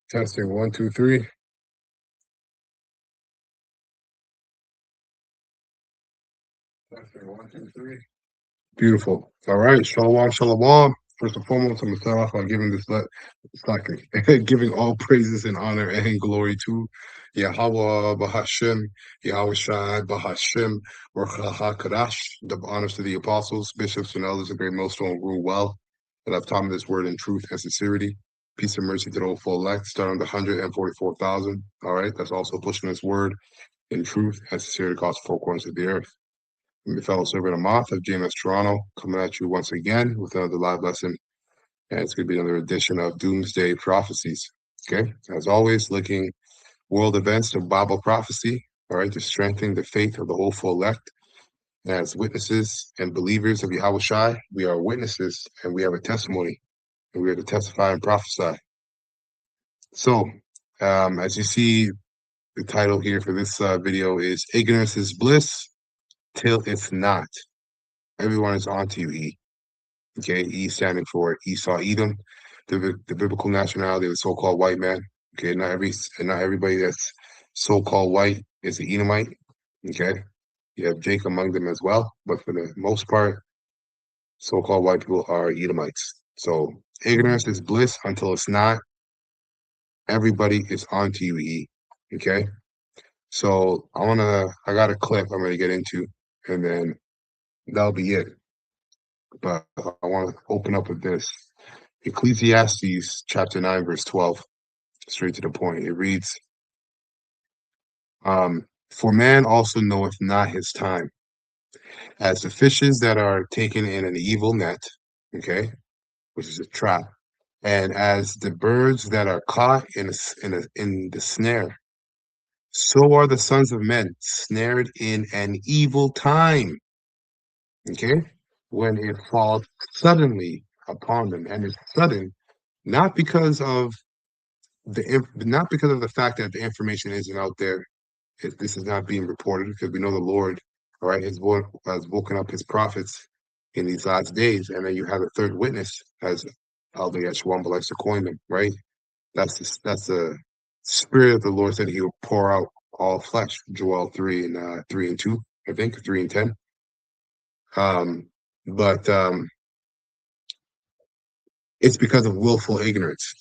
Testing 1, 2, 3. Testing 1, 2, 3. Beautiful. All right. Shalom, shalom. First and foremost, I'm gonna start off by giving giving all praises and honor and glory to Yahweh Bahashem, Yahweh Shai Bahashem, Baruch HaKadash. The honors to the apostles, bishops, and elders of great millstone rule well. And I've taught me this word in truth and sincerity. Peace and mercy to the full elect, starting with 144,000. All right. That's also pushing this word in truth and sincerity across the four corners of the earth. I'm your fellow servant Amath of JMS Toronto, coming at you once again with another live lesson. And it's going to be another edition of Doomsday Prophecies. Okay. As always, linking world events to Bible prophecy, all right, to strengthen the faith of the whole full elect. As witnesses and believers of Yahweh Shai, we are witnesses and we have a testimony, and we are to testify and prophesy. So, as you see, the title here for this video is Ignorance is Bliss Till It's Not. Everyone is on to you, E. Okay, E standing for Esau, Edom, the biblical nationality of the so-called white man. Okay, not everybody that's so-called white is an Edomite. Okay, you have Jake among them as well, but for the most part, so-called white people are Edomites. So ignorance is bliss until it's not. Everybody is on to you, E. Okay, so I got a clip I'm gonna get into, and then that'll be it. But I want to open up with this. Ecclesiastes chapter 9, verse 12, straight to the point. It reads, for man also knoweth not his time, as the fishes that are taken in an evil net, okay, which is a trap, and as the birds that are caught in the snare, so are the sons of men snared in an evil time, okay, when it falls suddenly upon them. And it's sudden, not because of the fact that the information isn't out there. This is not being reported, because we know the Lord, all right, has woken up his prophets in these last days, and then you have a third witness, as Elder Yeshua likes to coin them, right? That's the spirit of the Lord said he will pour out all flesh. Joel 3:2, I think 3:10. But it's because of willful ignorance.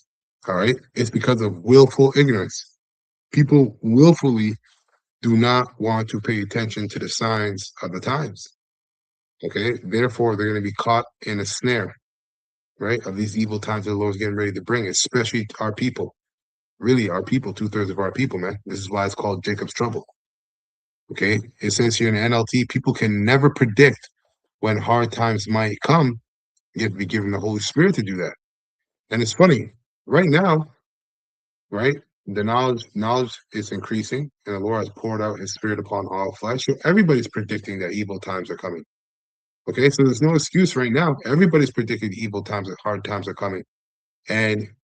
All right, it's because of willful ignorance. People willfully do not want to pay attention to the signs of the times. Okay, therefore they're going to be caught in a snare, right, of these evil times that the Lord's getting ready to bring, especially our people. Really, our people, 2/3 of our people, man. This is why it's called Jacob's trouble. Okay, it says here in the NLT, people can never predict when hard times might come. You have to be given the Holy Spirit to do that. And it's funny, right now, right? The knowledge is increasing, and the Lord has poured out his spirit upon all flesh. So everybody's predicting that evil times are coming. Okay, so there's no excuse right now. Everybody's predicting evil times and hard times are coming. And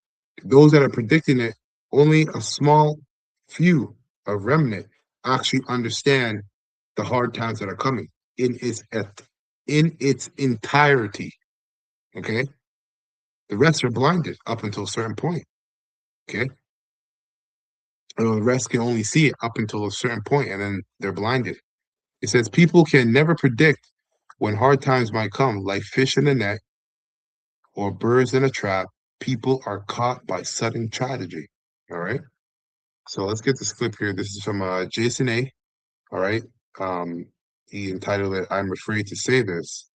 those that are predicting it, only a small few, a remnant, actually understand the hard times that are coming in its entirety. Okay, the rest are blinded up until a certain point. Okay, the rest can only see it up until a certain point, and then they're blinded. It says people can never predict when hard times might come, like fish in a net or birds in a trap. People are caught by sudden tragedy. All right. So let's get this clip here. This is from Jason A. All right. He entitled it, "I'm afraid to say this.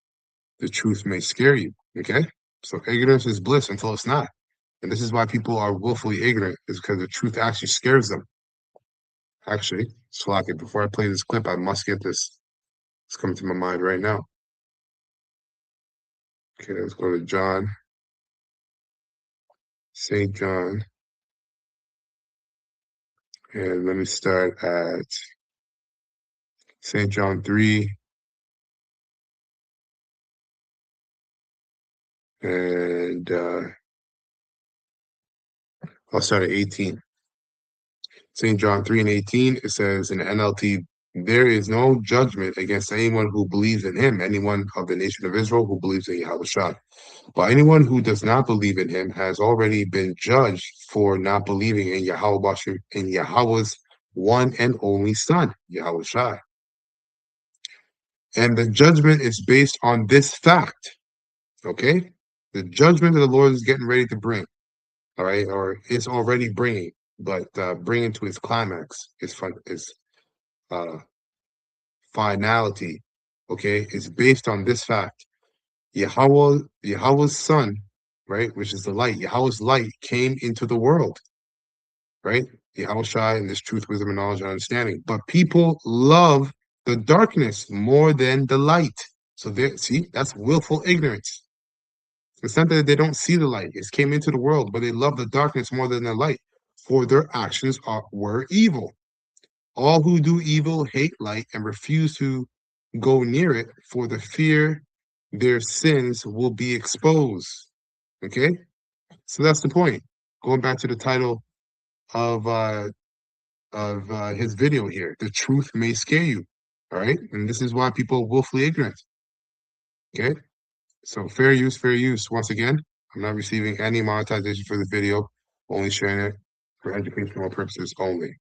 The truth may scare you." Okay. So ignorance is bliss until it's not. And this is why people are willfully ignorant, is because the truth actually scares them. Actually, Slocket, before I play this clip, I must get this. It's coming to my mind right now. Okay, let's go to John. St. John. And let me start at St. John 3. And I'll start at 18. St. John 3:18, it says in the NLT, there is no judgment against anyone who believes in him, anyone of the nation of Israel who believes in Yahweh. But anyone who does not believe in him has already been judged for not believing in Yahweh, in Yahweh's one and only Son, Yahweh Shai. And the judgment is based on this fact, okay? The judgment that the Lord is getting ready to bring, all right, or is already bringing, but bringing to its climax, its finality, okay, is based on this fact. Yahweh's Son, right, which is the light, Yahweh's light came into the world, right? Yahweh Shai and this truth, wisdom, and knowledge and understanding. But people love the darkness more than the light. So there, see, that's willful ignorance. It's not that they don't see the light. It came into the world, but they love the darkness more than the light, for their actions were evil. All who do evil hate light and refuse to go near it for the fear their sins will be exposed. Okay? So that's the point. Going back to the title of his video here, the truth may scare you. All right? And this is why people are willfully ignorant. Okay? So fair use. Once again, I'm not receiving any monetization for the video, only sharing it for educational purposes only.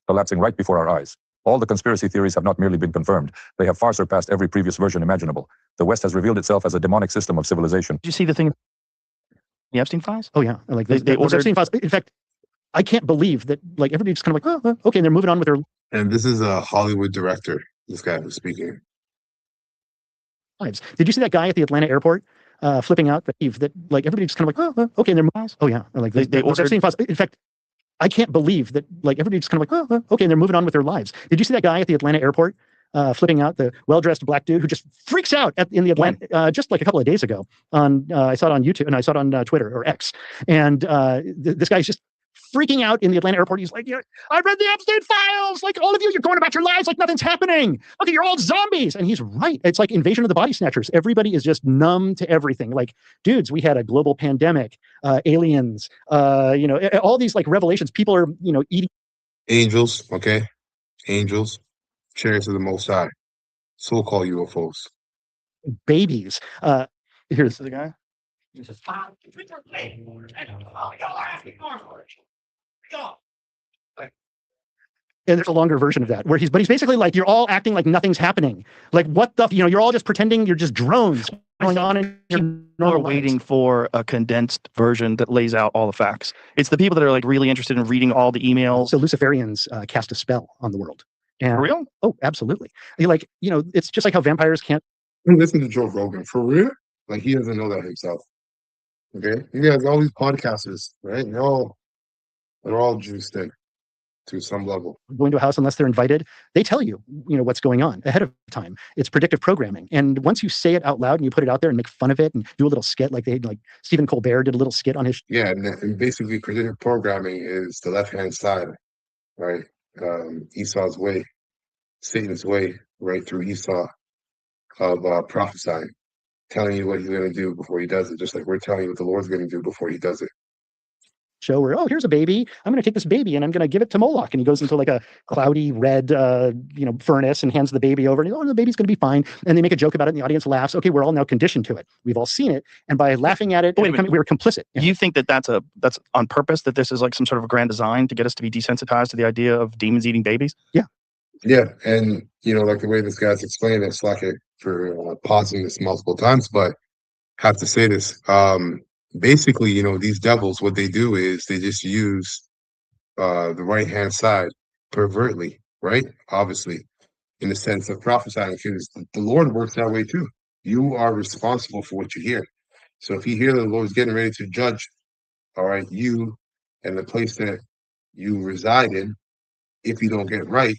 Collapsing right before our eyes. All the conspiracy theories have not merely been confirmed, they have far surpassed every previous version imaginable. The West has revealed itself as a demonic system of civilization. Did you see the thing? The Epstein files? Oh yeah, like they those ordered Epstein files. In fact, I can't believe that. Like everybody's kind of like, oh, okay, and they're moving on with their. And this is a Hollywood director. This guy who's speaking. Lives. Did you see that guy at the Atlanta airport flipping out that like everybody's kind of like, oh, okay, and they're oh yeah, like they those Epstein files. In fact, I can't believe that like everybody's kind of like, oh, okay, and they're moving on with their lives. Did you see that guy at the Atlanta airport flipping out, the well-dressed black dude who just freaks out in the Atlanta just like a couple of days ago on I saw it on YouTube and I saw it on Twitter or X, and this guy's just freaking out in the Atlanta airport. He's like, I read the Epstein files. Like all of you, you're going about your lives like nothing's happening. Okay, you're all zombies. And he's right. It's like Invasion of the Body Snatchers. Everybody is just numb to everything. Like, dudes, we had a global pandemic, aliens, all these like revelations. People are, eating angels. Okay, angels, chariots of the Most High, so-called UFOs, babies. Here's the guy. And there's a longer version of that where he's basically like, you're all acting like nothing's happening. Like what the, you're all just pretending you're just drones going on in your normal lives. Waiting for a condensed version that lays out all the facts. It's the people that are like really interested in reading all the emails. So Luciferians cast a spell on the world. And, for real? Oh, absolutely. Like, it's just like how vampires can't. Listen to Joe Rogan. For real? Like he doesn't know that himself. Okay, he has all these podcasters, right? They're all juiced in to some level. Going to a house unless they're invited, they tell you, what's going on ahead of time. It's predictive programming, and once you say it out loud and you put it out there and make fun of it and do a little skit, like Stephen Colbert did a little skit on his. Yeah, and basically predictive programming is the left-hand side, right? Esau's way, Satan's way, right through Esau of prophesying. Telling you what he's going to do before he does it, just like we're telling you what the Lord's going to do before he does it. Show where, oh, here's a baby. I'm going to take this baby and I'm going to give it to Moloch. And he goes into like a cloudy red, furnace and hands the baby over. And the baby's going to be fine. And they make a joke about it and the audience laughs. Okay, we're all now conditioned to it. We've all seen it. And by laughing at it, we're complicit. You think that's on purpose, that this is like some sort of a grand design to get us to be desensitized to the idea of demons eating babies? Yeah. Yeah, and like the way this guy's explained it, slack it for pausing this multiple times, but have to say this. Basically, these devils, what they do is they just use the right hand side pervertly, right? Obviously, in the sense of prophesying, because the Lord works that way too. You are responsible for what you hear. So if you hear the Lord's getting ready to judge, all right, you and the place that you reside in, if you don't get right.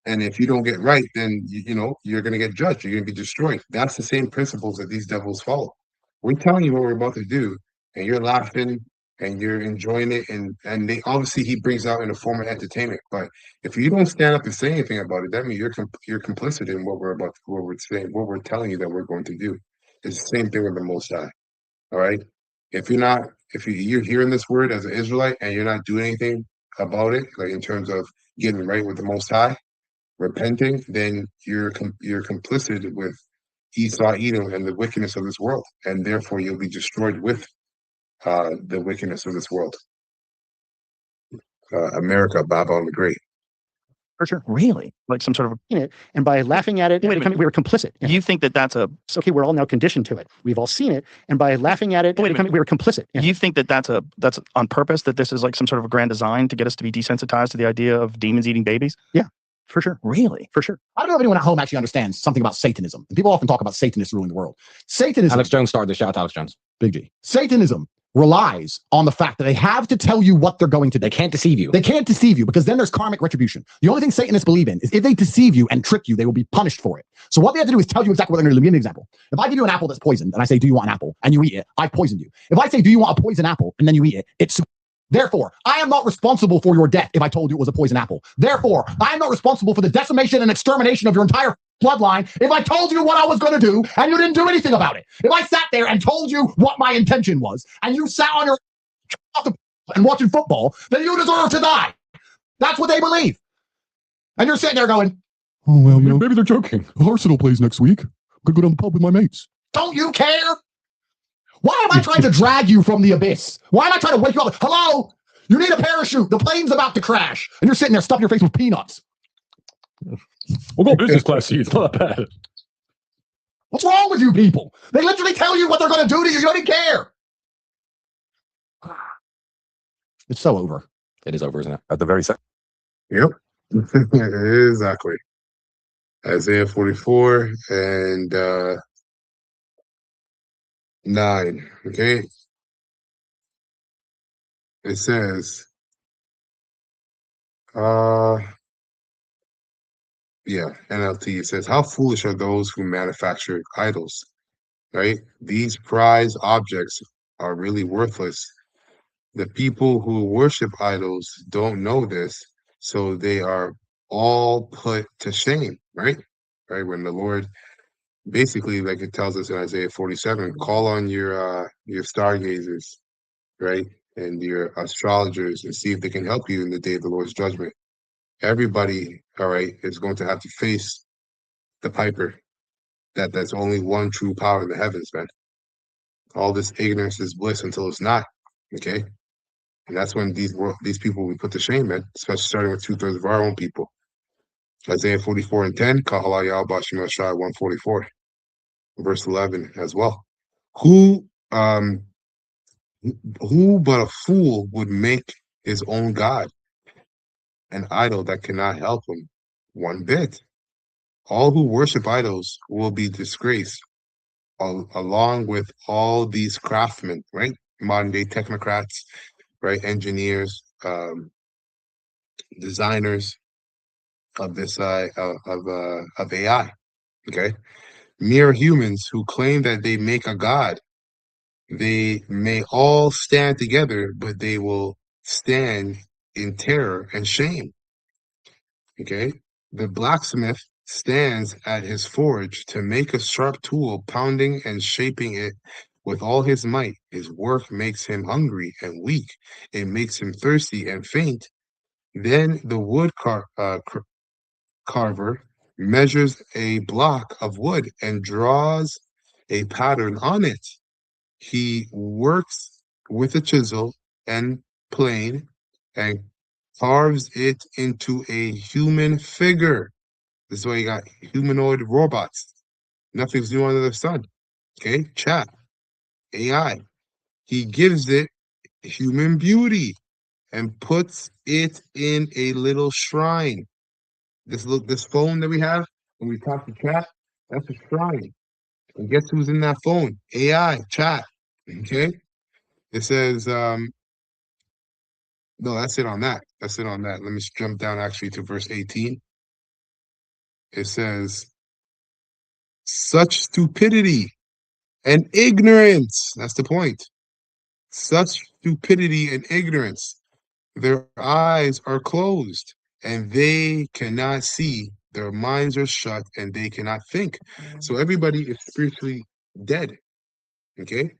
And if you don't get right, then you're going to get judged. You're going to be destroyed. That's the same principles that these devils follow. We're telling you what we're about to do, and you're laughing and you're enjoying it. And they obviously he brings out in a form of entertainment. But if you don't stand up and say anything about it, that means you're complicit in what we're saying, what we're telling you that we're going to do. It's the same thing with the Most High. All right. If you're hearing this word as an Israelite and you're not doing anything about it, like in terms of getting right with the Most High, repenting, then you're complicit with Esau, Edom, and the wickedness of this world, and therefore you'll be destroyed with the wickedness of this world. America, Babylon the Great. For sure. Really? Like some sort of Seen it, and by laughing at it, Wait a minute. we were complicit. in it. You think that that's a It's okay, we're all now conditioned to it. We've all seen it, and by laughing at it, Wait a minute. we were complicit. in it. you think that that's on purpose, that this is like some sort of a grand design to get us to be desensitized to the idea of demons eating babies? For sure. Really? For sure. I don't know if anyone at home actually understands something about Satanism. And people often talk about Satanists ruling the world. Satanism, Alex Jones started the shout out to Alex Jones. Big G. Satanism relies on the fact that they have to tell you what they're going to do. They can't deceive you. They can't deceive you because then there's karmic retribution. The only thing Satanists believe in is if they deceive you and trick you, they will be punished for it. So what they have to do is tell you exactly what they're going to do. Let me give you an example. If I give you an apple that's poisoned and I say, do you want an apple? And you eat it, I poisoned you. If I say, do you want a poison apple? And then you eat it, it's therefore, I am not responsible for your death if I told you it was a poison apple. Therefore, I am not responsible for the decimation and extermination of your entire bloodline if I told you what I was going to do and you didn't do anything about it. If I sat there and told you what my intention was and you sat on your and watching football, then you deserve to die. That's what they believe. And you're sitting there going, oh, well, you know, Maybe they're joking. Arsenal plays next week. Could go down the pub with my mates. Don't you care? Why am I trying to drag you from the abyss? Why am I trying to wake you up? Hello? You need a parachute. The plane's about to crash. And you're sitting there stuffing your face with peanuts. We'll go business class seats. Not bad. What's wrong with you people? They literally tell you what they're going to do to you. You don't even care. It's so over. It is over, isn't it? At the very second. Yep. Exactly. Isaiah 44 and 9. Okay. It says, NLT, it says, how foolish are those who manufacture idols, right? These prized objects are really worthless. The people who worship idols don't know this, so they are all put to shame, right? Right? When the Lord, basically, like it tells us in Isaiah 47, call on your stargazers, right? And your astrologers and see if they can help you in the day of the Lord's judgment. Everybody, all right, is going to have to face the piper that there's only one true power in the heavens, man. All this ignorance is bliss until it's not, okay? And that's when these people will be put to shame, man, especially starting with 2/3 of our own people. Isaiah 44 and 10, Kahala Yal Bashim Ashai 144, verse 11 as well. Who but a fool would make his own God an idol that cannot help him one bit? All who worship idols will be disgraced, along with all these craftsmen, right? Modern day technocrats, right? Engineers, designers of this of AI. Okay, mere humans who claim that they make a god. They may all stand together, but they will stand in terror and shame. Okay, the blacksmith stands at his forge to make a sharp tool, pounding and shaping it with all his might. His work makes him hungry and weak. It makes him thirsty and faint. Then the carver measures a block of wood and draws a pattern on it. He works with a chisel and plane and carves it into a human figure. This is why you got humanoid robots. Nothing's new under the sun. Okay, chat, AI. He gives it human beauty and puts it in a little shrine. This phone that we have when we talk to chat, that's a shrine. And guess who's in that phone? AI, chat. Okay. It says, no, that's it on that. That's it on that. Let me jump down actually to verse 18. It says, such stupidity and ignorance. That's the point. Such stupidity and ignorance. Their eyes are closed and they cannot see. Their minds are shut and they cannot think. So everybody is spiritually dead. Okay.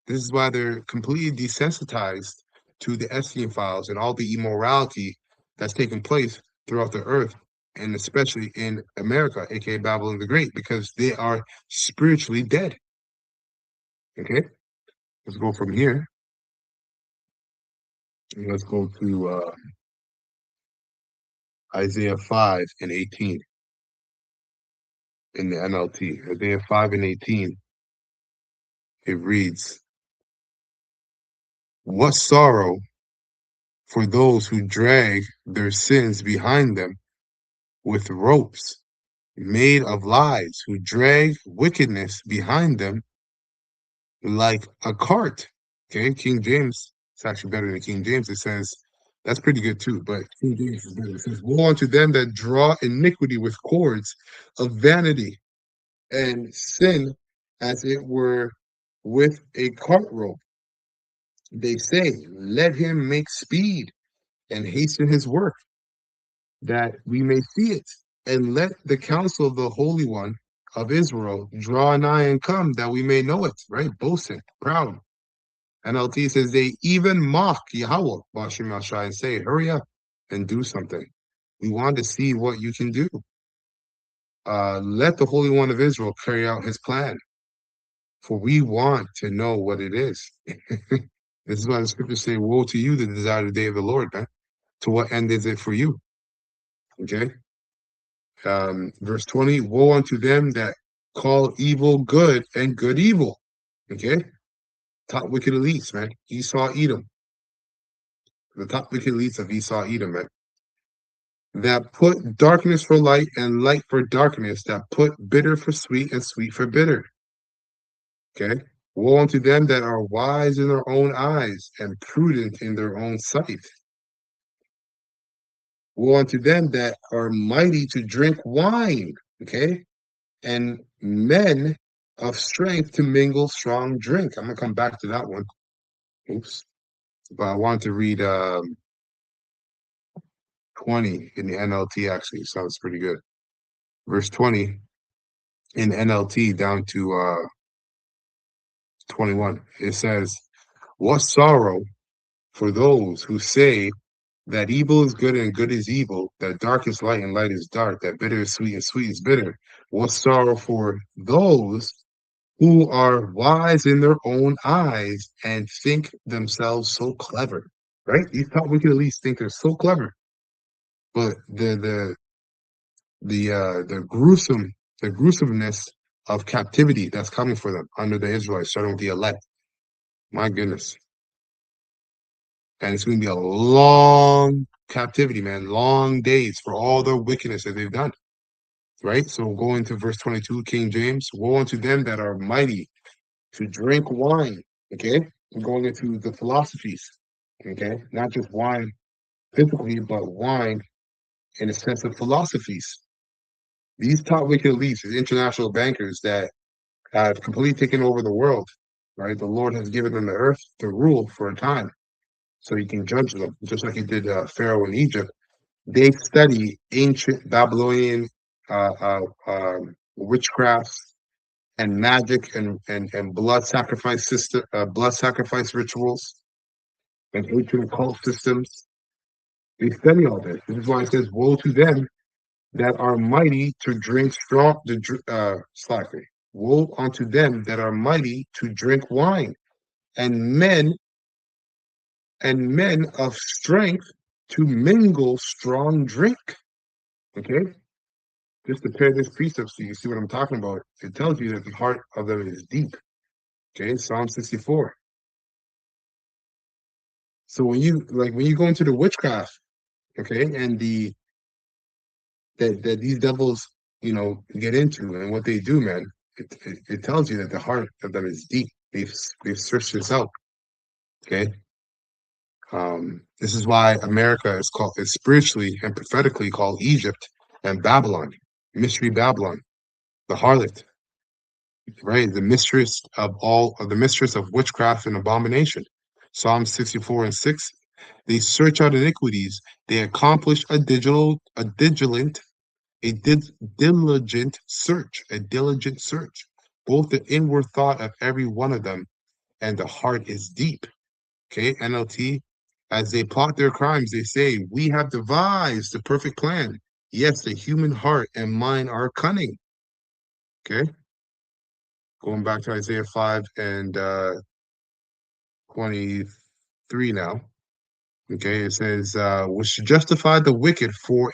This is why they're completely desensitized to the Epstein files and all the immorality that's taking place throughout the earth, and especially in America, aka Babylon the Great, because they are spiritually dead. Okay, let's go from here. And let's go to Isaiah 5 and 18 in the NLT. Isaiah 5 and 18. It reads, "What sorrow for those who drag their sins behind them with ropes made of lies, who drag wickedness behind them like a cart." Okay, King James, it's actually better than King James. It says, that's pretty good too, but King James is better. It says, "Woe unto them that draw iniquity with cords of vanity, and sin as it were with a cart rope. They say, let him make speed and hasten his work, that we may see it. And let the counsel of the Holy One of Israel draw nigh and come, that we may know it." Right? Boasting, proud. NLT says, they even mock Yahweh, Bashim Mashai, and say, hurry up and do something. We want to see what you can do. Let the Holy One of Israel carry out his plan, for we want to know what it is. This is why the scriptures say, woe to you that desire the day of the Lord, man. To what end is it for you? Okay. Verse 20, woe unto them that call evil good and good evil. Okay. Top wicked elites, man. Esau, Edom. The top wicked elites of Esau, Edom, man. That put darkness for light and light for darkness, that put bitter for sweet and sweet for bitter. Okay. Woe unto them that are wise in their own eyes and prudent in their own sight. Woe unto them that are mighty to drink wine, okay, and men of strength to mingle strong drink. I'm gonna come back to that one. Oops. But I want to read 20 in the NLT, actually. Sounds pretty good. Verse 20 in NLT down to 21. It says, what sorrow for those who say that evil is good and good is evil, that dark is light and light is dark, that bitter is sweet and sweet is bitter. What sorrow for those who are wise in their own eyes and think themselves so clever, right? These top wicked elites think they're so clever, but the gruesomeness of captivity that's coming for them under the Israelites, starting with the elect. My goodness. And it's going to be a long captivity, man. Long days for all the wickedness that they've done. Right? So going to verse 22, King James, woe unto them that are mighty to drink wine. Okay? I'm going into the philosophies. Okay? Not just wine physically, but wine in a sense of philosophies. These top wicked elites, these international bankers that have completely taken over the world, right? The Lord has given them the earth to rule for a time, so he can judge them, just like he did Pharaoh in Egypt. They study ancient Babylonian witchcrafts and magic and blood sacrifice system, blood sacrifice rituals, and ancient occult systems. They study all this. This is why it says, "Woe to them that are mighty to drink strong." Slackly. Woe unto them that are mighty to drink wine, and men of strength to mingle strong drink. Okay? Just to pair this precept so you see what I'm talking about. It tells you that the heart of them is deep. Okay, Psalm 64. So when you go into the witchcraft, okay, and that these devils, get into and what they do, man, it tells you that the heart of them is deep. They've searched this out. Okay. This is why America is spiritually and prophetically called Egypt and Babylon, mystery Babylon, the harlot, right? The mistress of witchcraft and abomination. Psalm 64 and 6. They search out iniquities. They accomplish a diligent search, both the inward thought of every one of them, and the heart is deep. Okay, NLT. As they plot their crimes, they say, "We have devised the perfect plan. Yes, the human heart and mind are cunning." Okay, going back to Isaiah 5 and 23 now. Okay, it says, "Which justify the wicked for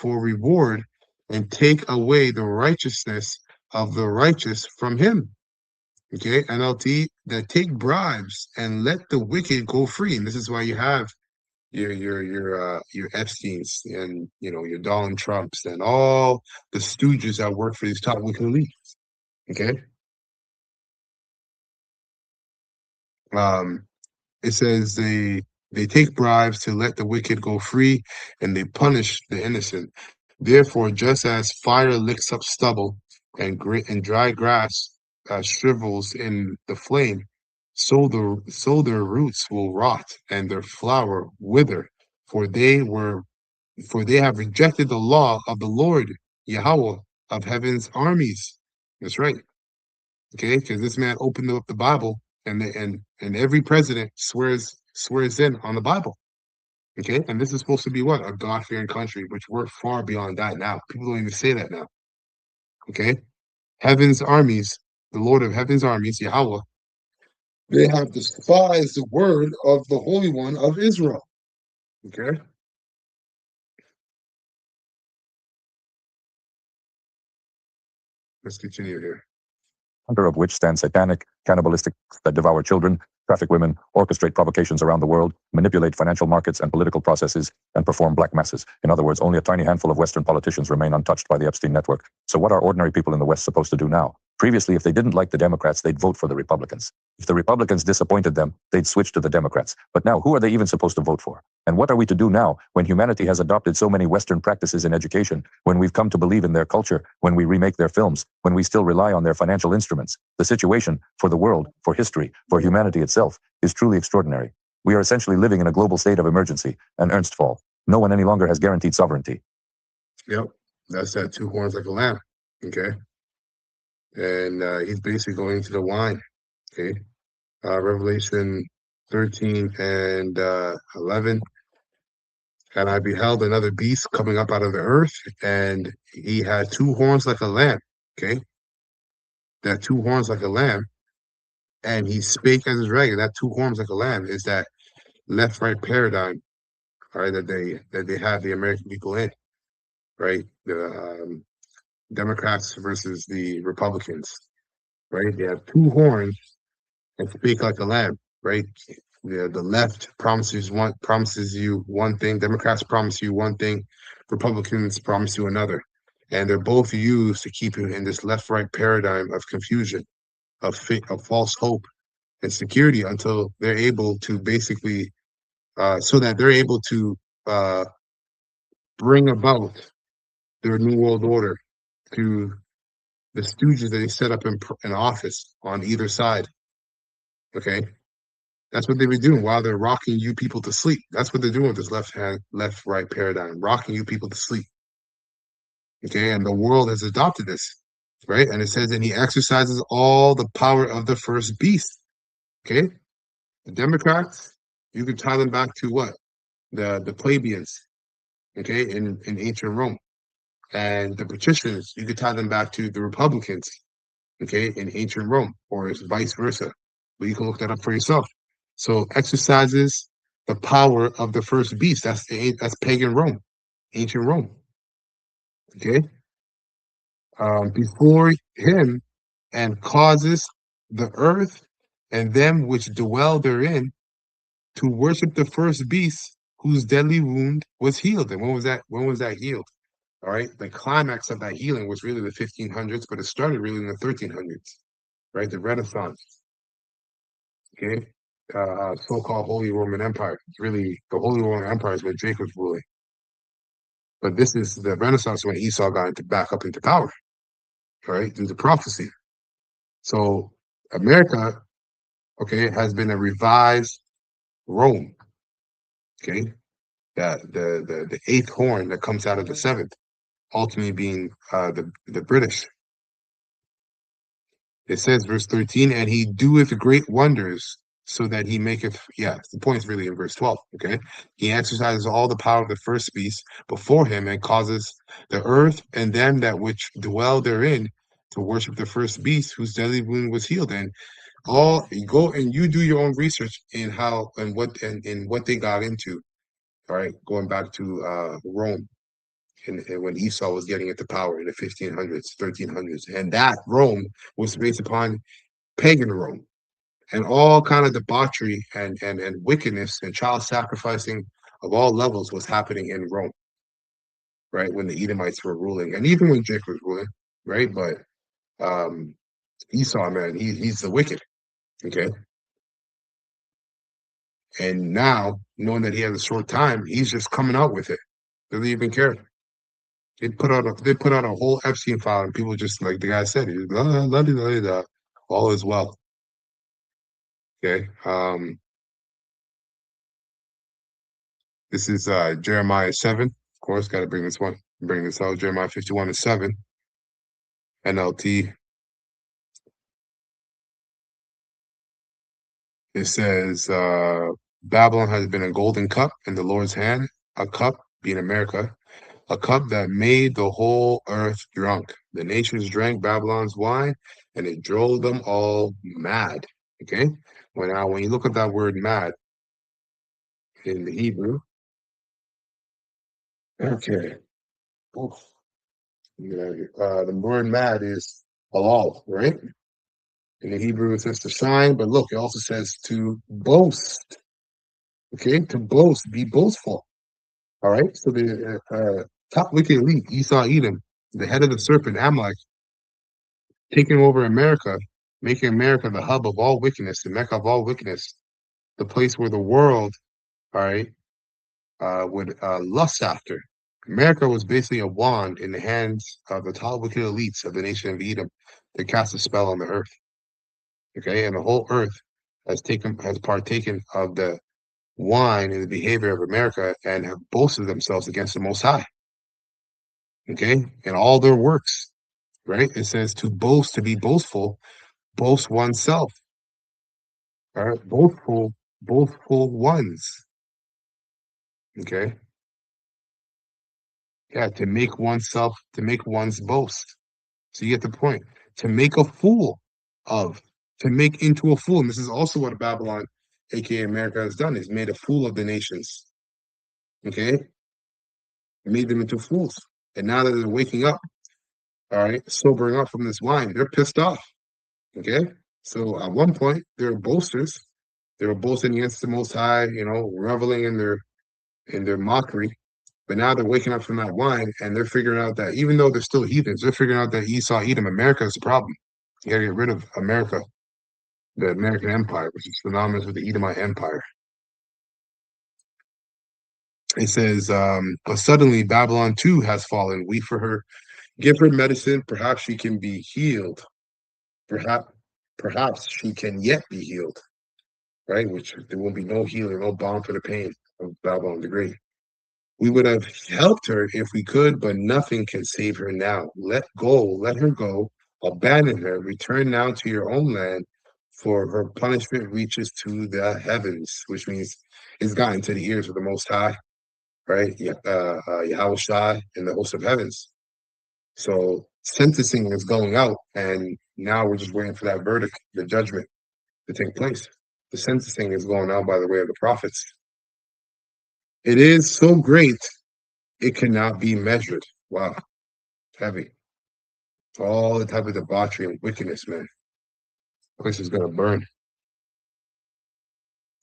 reward, and take away the righteousness of the righteous from him." Okay, NLT, that take bribes and let the wicked go free. And this is why you have your Epstein's and your Donald Trumps and all the stooges that work for these top wicked elites. Okay. Um, it says they take bribes to let the wicked go free, and they punish the innocent. Therefore, just as fire licks up stubble and dry grass shrivels in the flame, so their roots will rot and their flower wither, for they have rejected the law of the Lord Yahweh of heaven's armies. That's right. Okay, because this man opened up the Bible, and every president swears in on the Bible. Okay, and this is supposed to be what? A God-fearing country, which we're far beyond that now. People don't even say that now. Okay, heaven's armies, the Lord of heaven's armies, Yahweh, they have despised the word of the Holy One of Israel. Okay, let's continue here. Under of which stand satanic, cannibalistic that devour children, traffic women, orchestrate provocations around the world, manipulate financial markets and political processes, and perform black masses. In other words, only a tiny handful of Western politicians remain untouched by the Epstein network. So what are ordinary people in the West supposed to do now? Previously, if they didn't like the Democrats, they'd vote for the Republicans. If the Republicans disappointed them, they'd switch to the Democrats. But now, who are they even supposed to vote for? And what are we to do now when humanity has adopted so many Western practices in education, when we've come to believe in their culture, when we remake their films, when we still rely on their financial instruments? The situation for the world, for history, for humanity itself is truly extraordinary. We are essentially living in a global state of emergency, an Ernstfall. No one any longer has guaranteed sovereignty. Yep, that's that two horns like a lamb. Okay, and he's basically going to the wine. Okay, Revelation 13 and 11. And I beheld another beast coming up out of the earth, and he had two horns like a lamb. Okay, that two horns like a lamb, and he spake as a dragon. That two horns like a lamb is that left-right paradigm, all right, that they have the American people in, right? The Democrats versus the Republicans, right? They have two horns and speak like a lamb, right? The left promises you one thing, Democrats promise you one thing, Republicans promise you another. And they're both used to keep you in this left-right paradigm of confusion, of false hope and security until they're able to basically so that they're able to uh, bring about their new world order to the stooges that they set up in office on either side. Okay, that's what they've been doing while they're rocking you people to sleep. That's what they're doing with this left right paradigm, rocking you people to sleep. Okay, and the world has adopted this, right? And it says that he exercises all the power of the first beast. Okay, the Democrats, you can tie them back to what? The plebeians, okay, in ancient Rome. And the patricians, you could tie them back to the Republicans, okay, in ancient Rome, or it's vice versa. But you can look that up for yourself. So exercises the power of the first beast. That's pagan Rome, ancient Rome. Okay, before him, and causes the earth and them which dwell therein to worship the first beast, whose deadly wound was healed. And when was that? When was that healed? All right, the climax of that healing was really the 1500s, but it started really in the 1300s, right? The Renaissance, okay? So-called Holy Roman Empire. Really, the Holy Roman Empire is where Jake was ruling. But this is the Renaissance when Esau got back up into power, right? Due to prophecy. So America, okay, has been a revised Rome, okay? That the eighth horn that comes out of the seventh, ultimately being the British. It says, verse 13, and he doeth great wonders, so that he maketh, yeah, the point is really in verse 12, okay? He exercises all the power of the first beast before him and causes the earth and them that which dwell therein to worship the first beast whose deadly wound was healed. And all you go and you do your own research in how and what they got into, all right, going back to Rome and when Esau was getting into power in the 1500s, 1300s. And that Rome was based upon pagan Rome and all kind of debauchery and wickedness and child sacrificing of all levels was happening in Rome, right? When the Edomites were ruling, and even when Jacob was ruling, right? But Esau, man, he's the wicked, okay? And now, knowing that he has a short time, he's just coming out with it. Doesn't even care. They put out a whole Epstein file, and people just like the guy said, all is well. Okay. This is Jeremiah 7. Of course, got to bring this one. Bring this out. Jeremiah 51:7. NLT. It says, Babylon has been a golden cup in the Lord's hand, a cup, being America, a cup that made the whole earth drunk. The nations drank Babylon's wine, and it drove them all mad. Okay? When you look at that word mad in the Hebrew, okay. Oof. The word mad is halal, right? In the Hebrew, it says to shine, but look, it also says to boast. Okay, to boast, be boastful. All right, so the top wicked elite, Esau, Edom, the head of the serpent, Amalek, taking over America, making America the hub of all wickedness, the mecca of all wickedness, the place where the world, all right, would lust after. America was basically a wand in the hands of the top wicked elites of the nation of Edom to cast a spell on the earth. Okay, and the whole earth has partaken of the wine and the behavior of America and have boasted themselves against the Most High. Okay, and all their works, right? It says to boast, to be boastful, boast oneself. All right, boastful ones. Okay, yeah, to make one's boast. So you get the point. To make a fool of, to make into a fool. And this is also what Babylon, aka America, has done, is made a fool of the nations. Okay, made them into fools. And now that they're waking up, all right, sobering up from this wine, they're pissed off. Okay, so at one point they were boasters. They were boasting against the Most High, reveling in their mockery. But now they're waking up from that wine, and they're figuring out that even though they're still heathens, they're figuring out that Esau, Edom, America is the problem. You got to get rid of America, the American Empire, which is synonymous with the Edomite Empire. It says, but suddenly Babylon too has fallen. Weep for her, give her medicine. Perhaps she can be healed. Perhaps she can yet be healed. Right? Which there will be no healing, no balm for the pain of Babylon the Great. We would have helped her if we could, but nothing can save her now. Let her go, abandon her, return now to your own land, for her punishment reaches to the heavens, which means it's gotten to the ears of the Most High, right? Yahweh Shai and the host of heavens. So sentencing is going out, and now we're just waiting for that verdict, the judgment to take place. The sentencing is going out by the way of the prophets. It is so great, it cannot be measured. Wow, heavy. All the type of debauchery and wickedness, man. The place is gonna burn.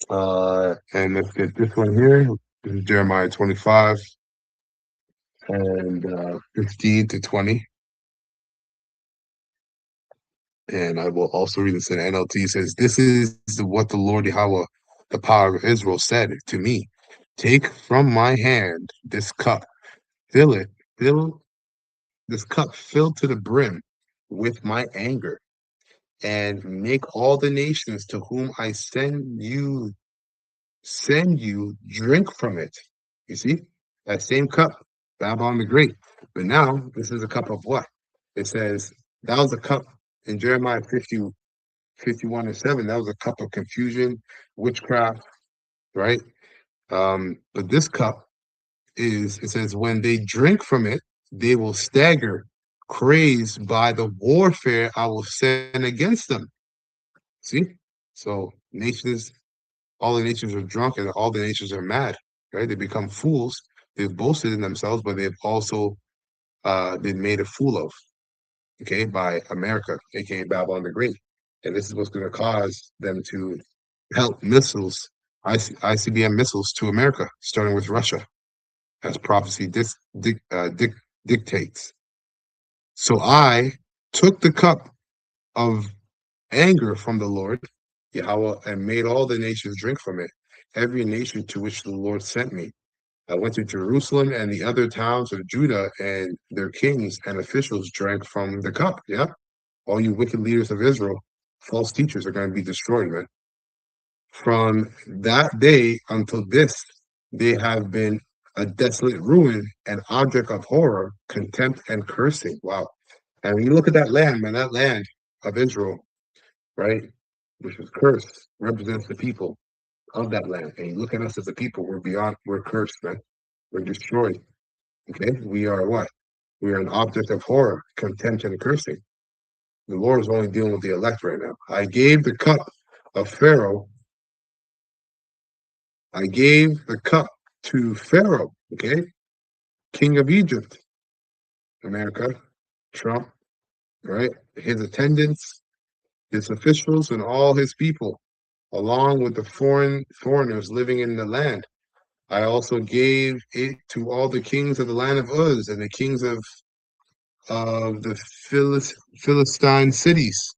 And let's get this one here. This is Jeremiah 25 and 15 to 20. And I will also read this in NLT. It says, this is what the Lord Yahweh, the power of Israel, said to me. Take from my hand this cup, fill this cup filled to the brim with my anger, and make all the nations to whom I send you drink from it. You see, that same cup, Babylon the Great. But now this is a cup of what? It says that was a cup in Jeremiah 50, 51:7, that was a cup of confusion, witchcraft, right? But this cup is, it says, when they drink from it, they will stagger, crazed by the warfare I will send against them. See? So nations, all the nations are drunk and all the nations are mad, right? They become fools. They've boasted in themselves, but they've also been made a fool of, okay, by America, aka Babylon the Great. And this is what's going to cause them to help missiles, ICBM missiles to America, starting with Russia, as prophecy dictates. So I took the cup of anger from the Lord, Yahweh, and made all the nations drink from it, every nation to which the Lord sent me. I went to Jerusalem and the other towns of Judah, and their kings and officials drank from the cup. Yeah. All you wicked leaders of Israel, false teachers, are going to be destroyed, man. From that day until this, they have been a desolate ruin, an object of horror, contempt, and cursing. Wow. And when you look at that land, man, that land of Israel, right, which is cursed, represents the people of that land. And you look at us as a people, we're cursed, man. We're destroyed. Okay? We are what? We are an object of horror, contempt, and cursing. The Lord is only dealing with the elect right now. I gave the cup of Pharaoh. I gave the cup to Pharaoh, okay? King of Egypt, America, Trump, right? His attendants, his officials, and all his people, along with the foreigners living in the land. I also gave it to all the kings of the land of Uz and the kings of the Philistine cities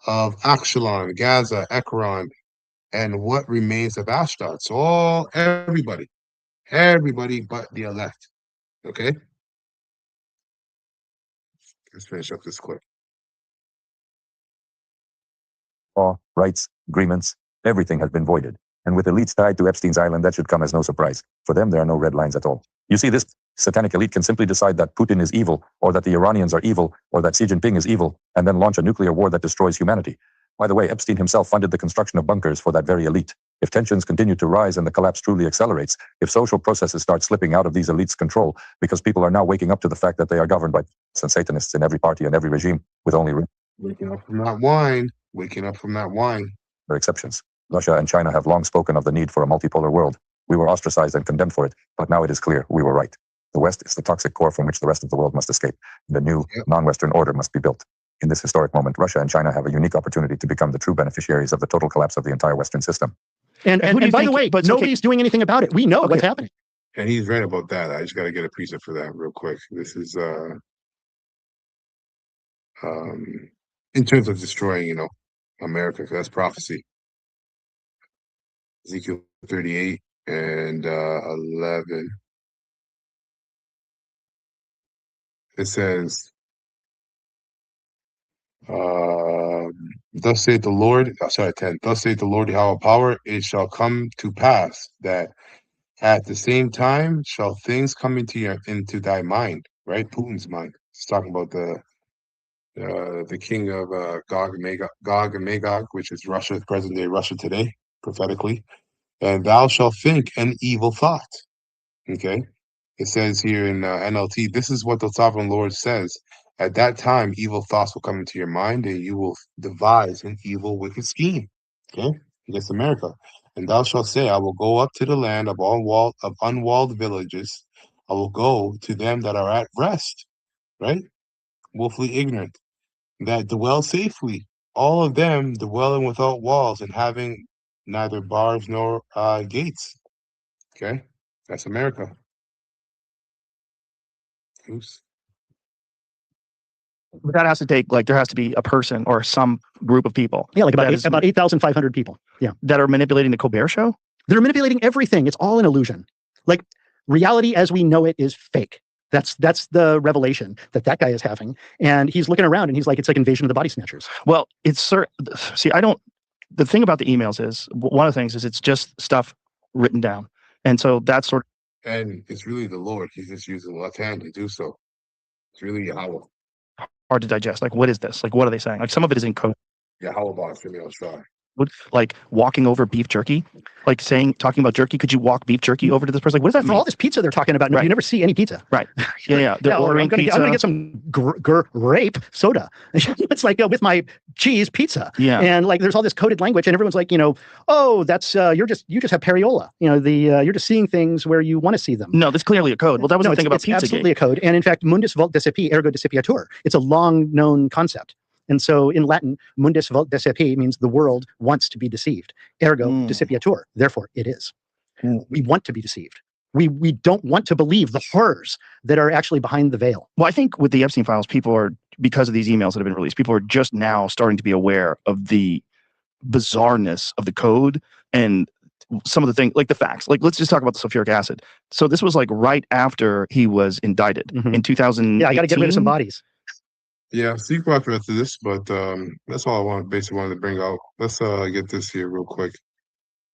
of Akshalon, Gaza, Ekron, and what remains of Ashdod. So everybody but the elect. Okay, let's finish up this clip. Law, rights, agreements, everything has been voided. And with elites tied to Epstein's island, that should come as no surprise. For them, there are no red lines at all. You see, this satanic elite can simply decide that Putin is evil, or that the Iranians are evil, or that Xi Jinping is evil, and then launch a nuclear war that destroys humanity. By the way, Epstein himself funded the construction of bunkers for that very elite. If tensions continue to rise and the collapse truly accelerates, if social processes start slipping out of these elites' control, because people are now waking up to the fact that they are governed by Satanists in every party and every regime, with only Waking up from that wine. Waking up from that wine. There are exceptions. Russia and China have long spoken of the need for a multipolar world. We were ostracized and condemned for it, but now it is clear we were right. The West is the toxic core from which the rest of the world must escape. The new, non-Western order must be built. In this historic moment, Russia and China have a unique opportunity to become the true beneficiaries of the total collapse of the entire Western system. And by the way, but nobody's doing anything about it. We know what's happening. And he's right about that. I just got to get a preset for that real quick. This is in terms of destroying, America, because that's prophecy. Ezekiel 38 and 11. It says, thus saith the Lord, 10, thus saith the Lord Yahweh power, it shall come to pass that at the same time shall things come into thy mind, right? Putin's mind. It's talking about the king of Gog and Magog, which is Russia, present day Russia today, prophetically. And thou shalt think an evil thought. Okay. It says here in NLT, this is what the sovereign Lord says. At that time, evil thoughts will come into your mind, and you will devise an evil, wicked scheme. Okay, against America. And thou shalt say, I will go up to the land of unwalled villages. I will go to them that are at rest, right? Willfully ignorant, that dwell safely. All of them dwelling without walls and having neither bars nor gates. Okay, that's America. Oops. But that has to take, there has to be a person or some group of people. Yeah, like about 8,500 people. Yeah. That are manipulating the Colbert Show? They're manipulating everything. It's all an illusion. Like, reality as we know it is fake. That's the revelation that guy is having. And he's looking around and he's like, it's like Invasion of the Body Snatchers. Well, the thing about the emails is, one of the things is it's just stuff written down. And so that's and it's really the Lord. He's just using the left hand to do so. It's really Yahweh. Hard to digest. Like, what is this? Like, what are they saying? Like, some of it is in code. Yeah, how about Jimmy? I'll try. Like walking over beef jerky, like talking about jerky. Could you walk beef jerky over to this person? Like, what does that For mean? all this pizza they're talking about, Right. you never see any pizza. Right. Yeah. They're ordering pizza. I'm gonna get some grape soda. It's like with my cheese pizza. Yeah. And like there's all this coded language, and everyone's like, oh, that's you just have periola. You're just seeing things where you want to see them. No, that's clearly a code. Well, that was the thing about it's absolutely a code. And in fact, mundus vult decepi, ergo decepiatur. It's a long known concept. And so in Latin, mundus vult decepi means the world wants to be deceived. Ergo decepiatur. Therefore, it is. We want to be deceived. We don't want to believe the horrors that are actually behind the veil. Well, I think with the Epstein files, people are, because of these emails that have been released, people are just now starting to be aware of the bizarreness of the code and some of the things, like the facts. Like, let's just talk about the sulfuric acid. So this was like right after he was indicted in 2000. Yeah, I got to get rid of some bodies. Yeah, so you can watch the rest of this, but that's all I basically wanted to bring out. Let's get this here real quick.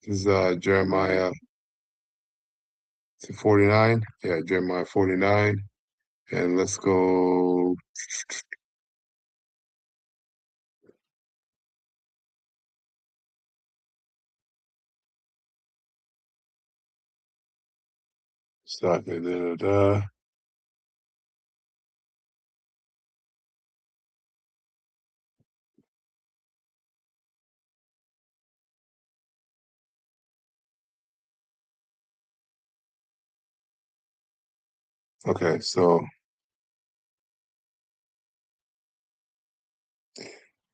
This is Jeremiah 49. Yeah, Jeremiah 49. And let's go. Stop it. Okay, so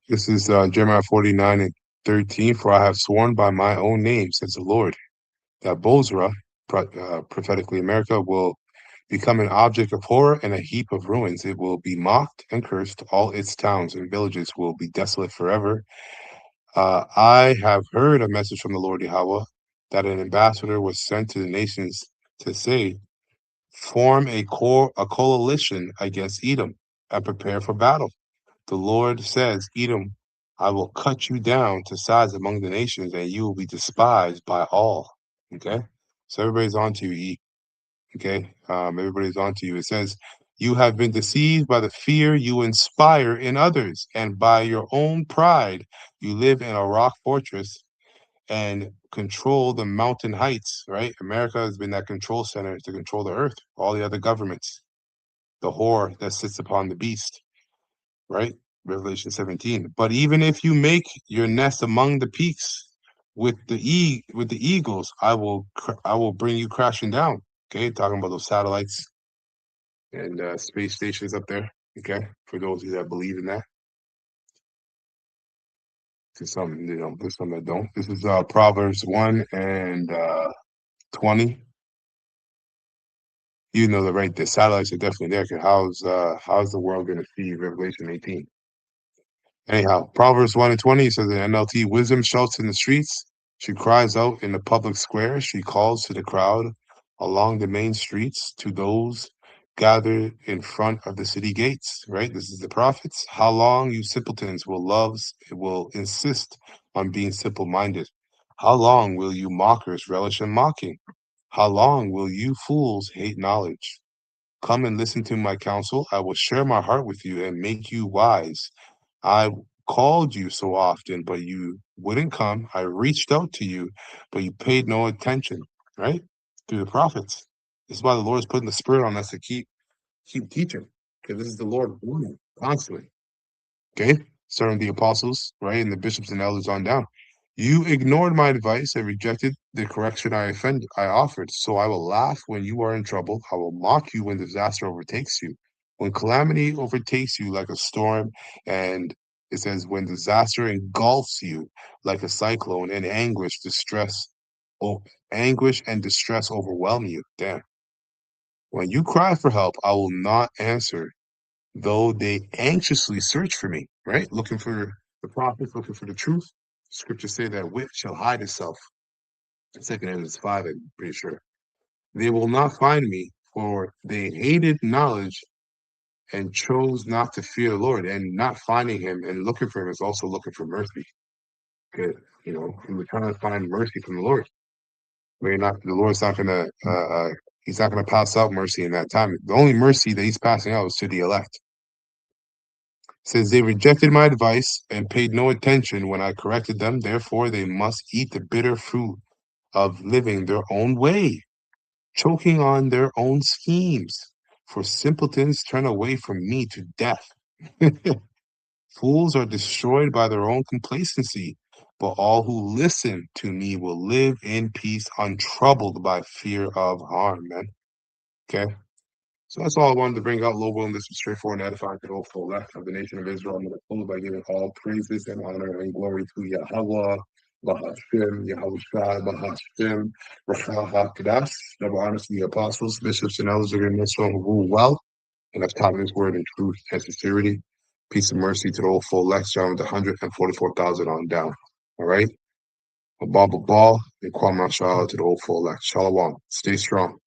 this is Jeremiah 49 and 13. For I have sworn by my own name, says the Lord, that Bozrah, prophetically America, will become an object of horror and a heap of ruins. It will be mocked and cursed. All its towns and villages will be desolate forever. I have heard a message from the Lord Yahweh that an ambassador was sent to the nations to say, form a coalition against Edom and prepare for battle. The Lord says, Edom, I will cut you down to size among the nations, and you will be despised by all. Okay, so everybody's on to you. Okay, everybody's on to you. It says, you have been deceived by the fear you inspire in others, and by your own pride, you live in a rock fortress and control the mountain heights, right? America has been that control center to control the earth, all the other governments, the whore that sits upon the beast, right? Revelation 17. But even if you make your nest among the peaks with the eagles, I will bring you crashing down. Okay, talking about those satellites and space stations up there. Okay, for those of you that believe in that. To some, there's some that don't. This is Proverbs 1 and 20. You know that, right? The satellites are definitely there. Cause how's the world going to see Revelation 18? Anyhow, Proverbs 1 and 20 says in NLT, wisdom shouts in the streets. She cries out in the public square. She calls to the crowd along the main streets, to those gathered in front of the city gates, right? This is the prophets. How long, you simpletons, will insist on being simple-minded? How long will you mockers relish in mocking? How long will you fools hate knowledge? Come and listen to my counsel. I will share my heart with you and make you wise. I called you so often, but you wouldn't come. I reached out to you, but you paid no attention, right? Through the prophets. This is why the Lord is putting the spirit on us to keep teaching. Because this is the Lord warning constantly. Okay? Starting the apostles, right? And the bishops and elders on down. You ignored my advice and rejected the correction I offered. So I will laugh when you are in trouble. I will mock you when disaster overtakes you. When calamity overtakes you like a storm, and it says when disaster engulfs you like a cyclone, and anguish and distress overwhelm you. Damn. When you cry for help, I will not answer, though they anxiously search for me, right? Looking for the prophets, looking for the truth. Scriptures say that wit shall hide itself. Second Ezra 5, I'm pretty sure. They will not find me, for they hated knowledge and chose not to fear the Lord. And not finding him and looking for him is also looking for mercy. Good. We were trying to find mercy from the Lord. The Lord's not gonna he's not gonna pass out mercy in that time. The only mercy that he's passing out is to the elect. Says they rejected my advice and paid no attention when I corrected them. Therefore, they must eat the bitter fruit of living their own way, choking on their own schemes. For simpletons turn away from me to death. Fools are destroyed by their own complacency, but all who listen to me will live in peace, untroubled by fear of harm, man. Okay? So that's all I wanted to bring out. Low will, this was straightforward and edifying to the full left of the nation of Israel. I'm going to close by giving all praises and honor and glory to Yahweh, Bahashim, Yahushua, Bahashim, Rachel HaKadosh. Double honors to the apostles, bishops, and elders of your mission who rule well and have taught this word in truth and sincerity. Peace and mercy to the whole full elect, John with 144,000 on down. All right? A ball, and Kwame Shalom to the whole full elect. Shalom. Stay strong.